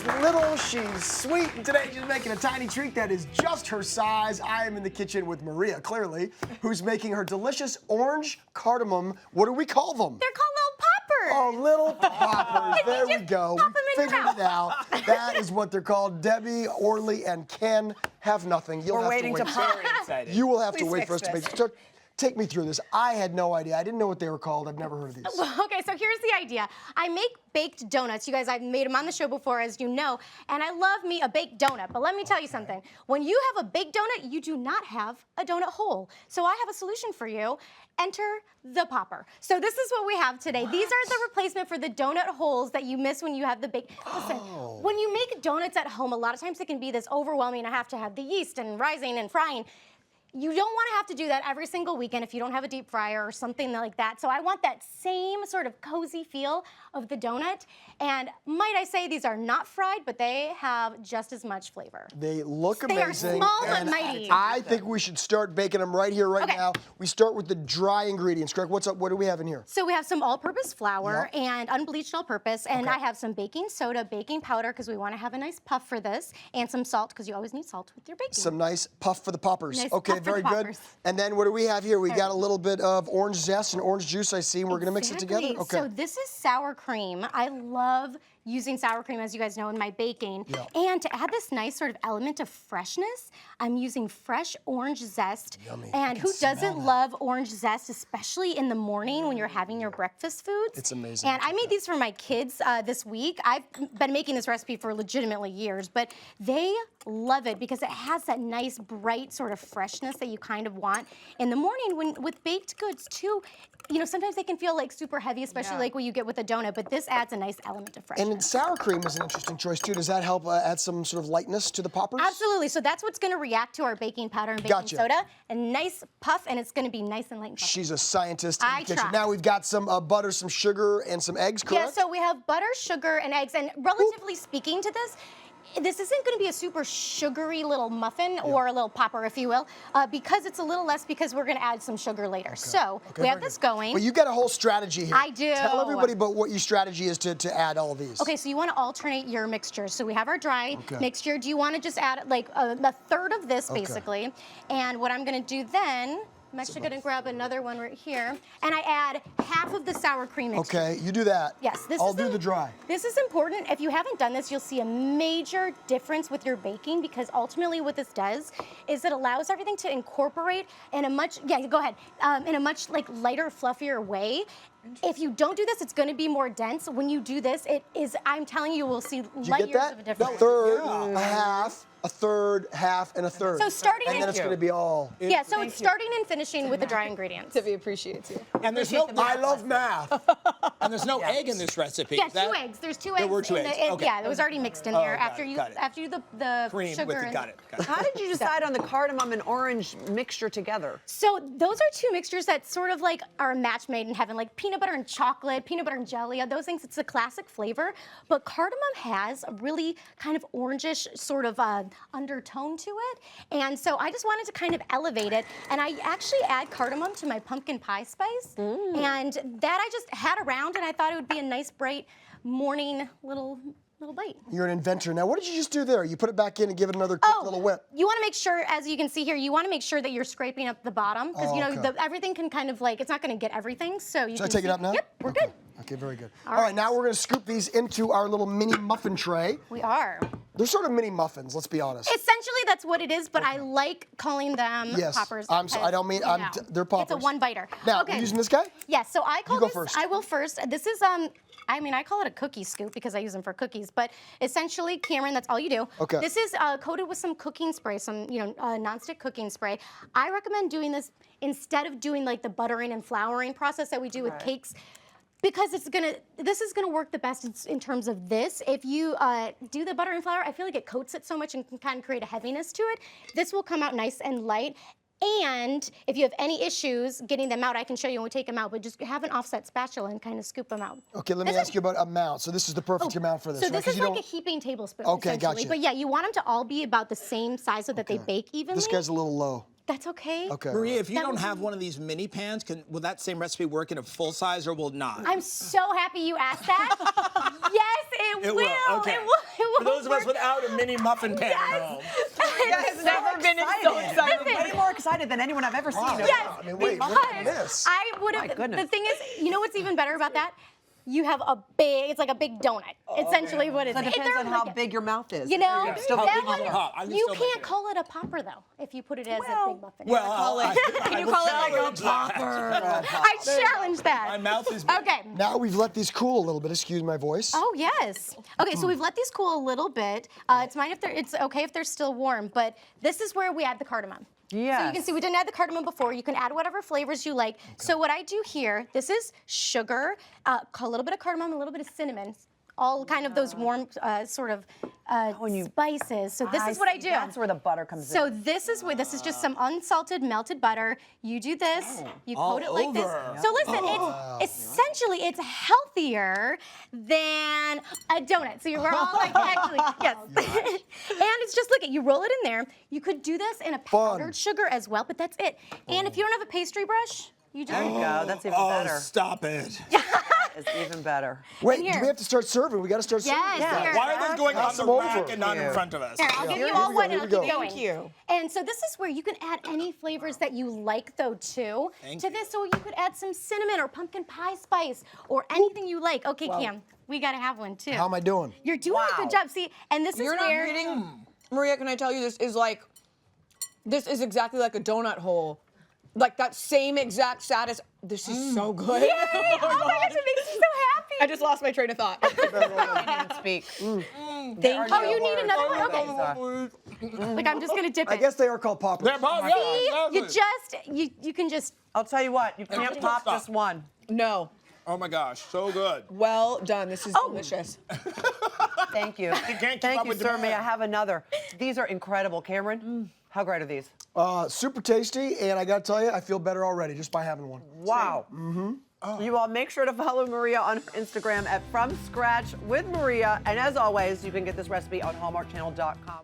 little, she's sweet, and today she's making a tiny treat that is just her size. I am in the kitchen with Maria, clearly, who's making her delicious orange cardamom. What do we call them? They're called Oh, little poppers. little poppers. There we go. Pop 'em We in your figured it out. That is what they're called. Debbie, Orly, and Ken have nothing. You'll We're have waiting to to wait. very excited. You will have to Please wait fix for us to make this. this. Take me through this. I had no idea. I didn't know what they were called. I've never heard of these. Okay, so here's the idea. I make baked donuts. You guys, I've made them on the show before, as you know, and I love me a baked donut. But let me tell you something. When you have a baked donut, you do not have a donut hole. So I have a solution for you. Enter the popper. So this is what we have today. These are the replacement for the donut holes that you miss when you have the baked. Listen, when you make donuts at home, a lot of times it can be this overwhelming. I have to have the yeast and rising and frying. You don't want to have to do that every single weekend if you don't have a deep fryer or something like that. So I want that same sort of cozy feel of the donut. And might I say, these are not fried, but they have just as much flavor. They look amazing. They are small but and mighty. I think we should start baking them right here, right Okay. now. We start with the dry ingredients, correct? What's up? What do we have in here? So we have some all-purpose flour Yep. and unbleached all-purpose, and I have some baking soda, baking powder, because we want to have a nice puff for this, and some salt, because you always need salt with your baking. Some nice puff for the poppers. Nice Okay, puff for very the good. poppers. And then what do we have here? We got a little bit of orange zest and orange juice, I see. We're going to mix it together? Exactly. Okay. So this is sour cream. I love using sour cream, as you guys know, in my baking. Yeah. And to add this nice sort of element of freshness, I'm using fresh orange zest. Yummy. I And can who smell doesn't that. love orange zest, especially in the morning when you're having your breakfast foods? It's amazing. And I made these for my kids this week. I've been making this recipe for legitimately years, but they love it because it has that nice, bright sort of freshness that you kind of want in the morning. When with baked goods too, you know, sometimes they can feel like super heavy, especially like what you get with a donut, but this adds a nice element of freshness. And sour cream is an interesting choice, too. Does that help add some sort of lightness to the poppers? Absolutely. So that's what's going to react to our baking powder and baking Gotcha. soda. A nice puff, and it's going to be nice and light and puffy. She's a scientist in I the kitchen. try. Now we've got some butter, some sugar, and some eggs, correct? Yeah, so we have butter, sugar, and eggs. And relatively speaking to this isn't going to be a super sugary little muffin or a little popper, if you will, because it's a little less because we're going to add some sugar later. So we have this going. But you got a whole strategy here. I do. Tell everybody about what your strategy is to add all these. Okay, so you want to alternate your mixtures. So we have our dry mixture. Do you want to just add like a third of this, basically? And what I'm going to do then, I'm actually going to grab another one right here, and I add half of the sour cream mixture. Okay, you do that. Yes, I'll do the dry. This is important. If you haven't done this, you'll see a major difference with your baking because ultimately what this does is it allows everything to incorporate in a much, go ahead, in a much like lighter, fluffier way. If you don't do this, it's going to be more dense. When you do this, it is, I'm telling you, we'll see Did light you get years that? of a difference. A third, a half, a third, half, and a third. So starting and then in- it's going to be all. Yeah, so it's starting and finishing with the dry ingredients. Tiffy appreciates you. And there's no I love math. and there's no egg in this recipe. Yeah, Is that- 2 eggs. There's 2 eggs. There were 2 in eggs. the- Okay. Yeah, it was already mixed in Oh, there got after it, you got it. after you the Cream sugar with it. and Got it. Got it. How did you decide on the cardamom and orange mixture together? So those are 2 mixtures that sort of like are a match made in heaven, like peanut butter and chocolate, peanut butter and jelly, those things. It's a classic flavor, but cardamom has a really kind of orangish sort of undertone to it, and so I just wanted to kind of elevate it, and I actually add cardamom to my pumpkin pie spice, and that I just had around, and I thought it would be a nice, bright morning little bite. You're an inventor. Now, what did you just do there? You put it back in and give it another quick little whip. You want to make sure, as you can see here, you want to make sure that you're scraping up the bottom because you know everything can kind of like it's not going to get everything. So you Should I can take it see- up now? Yep, we're good. Okay, very good. All right, now we're going to scoop these into our little mini muffin tray. We are. They're sort of mini muffins, let's be honest. Essentially, that's what it is, but I like calling them poppers. I'm so, I don't mean, they're poppers. It's a one-biter. Now, okay. we're using this guy? Yes, so I call You go this, first. I will first. This is, I mean, I call it a cookie scoop because I use them for cookies, but essentially, Cameron, that's all you do. Okay. This is coated with some cooking spray, some, nonstick cooking spray. I recommend doing this instead of doing like the buttering and flouring process that we do with cakes. Because this is gonna work the best in terms of this. If you do the butter and flour, I feel like it coats it so much and can kind of create a heaviness to it. This will come out nice and light. And if you have any issues getting them out, I can show you when we take them out, but just have an offset spatula and kind of scoop them out. Okay, let me ask you about amount. So this is the perfect amount for this, So right? this 'Cause is you like a don't- heaping tablespoon, Okay, essentially. gotcha. But yeah, you want them to all be about the same size so that they bake evenly. This guy's a little low. That's okay. Okay. Maria, if you That don't would have be- one of these mini pans, will that same recipe work in a full size or will it not? I'm so happy you asked that. Yes, it will. Okay. It will For those of us work. wothout a mini muffin pan at home. I've never been so excited. Way more excited than anyone I've ever seen. Yes, I mean, wait, look at because this. I would My have. goodness. The thing is, you know what's even better about that? You have a big. It's like a big donut. Essentially, what it is. So it depends They're on how like- big your mouth is. You know, Still that big one, enough. pop. I can you still make can't it. call it a popper though if you put it as a Well, big muffin. Well, Can you call it like a popper? I challenge that. My mouth is Okay. Now we've let these cool a little bit. Excuse my voice. Oh yes. Okay, so we've let these cool a little bit. It's fine if they're. It's okay if they're still warm, but this is where we add the cardamom. So you can Yes. see we didn't add the cardamom before. You can add whatever flavors you like. So what I do here, this is sugar, a little bit of cardamom, a little bit of cinnamon, all kind of those warm sort of spices. So this is what I do. That's where the butter comes So in. this is where this is just some unsalted melted butter. You do this, you All coat it like this. over. So listen, it's essentially it's healthier than a donut. So we're all like actually yes. And it's just look at you roll it in there. You could do this in a powdered sugar as well, but that's it. And if you don't have a pastry brush, you just There you go. That's even Oh, better. stop it. It's even better. Wait, here. do we have to start serving? We got to start serving. Yes, here. Why are those going on Pass the them rack over. and not in Cute. front of us? Here, I'll give you Here all we go, one here and we I'll keep go. going. Thank you. And so this is where you can add any flavors that you like though too. Thank to this, so you could add some cinnamon or pumpkin pie spice or anything you like. Okay, Cam, we gotta have one too. How am I doing? You're doing a Wow. good job. See, and this You're is not where kidding, Maria. Can I tell you this is exactly like a donut hole, like that same exact status. This is so good. Yay! Oh my gosh, it makes me so happy. I just lost my train of thought. I can't even speak. Thank you. Oh, you need another one? Okay. Like I'm just gonna dip it. I guess they are called poppers. They're both, See, yeah, you exactly. you can just. I'll tell you what, you can't pop Stop. just one. No. Oh my gosh, so good. Well done. This is delicious. Thank you. can't keep Thank up you, with sir. demand. May I have another? These are incredible. Cameron, how great are these? Super tasty, and I got to tell you, I feel better already just by having one. Wow. You all make sure to follow Maria on Instagram at From Scratch with Maria. And as always, you can get this recipe on hallmarkchannel.com.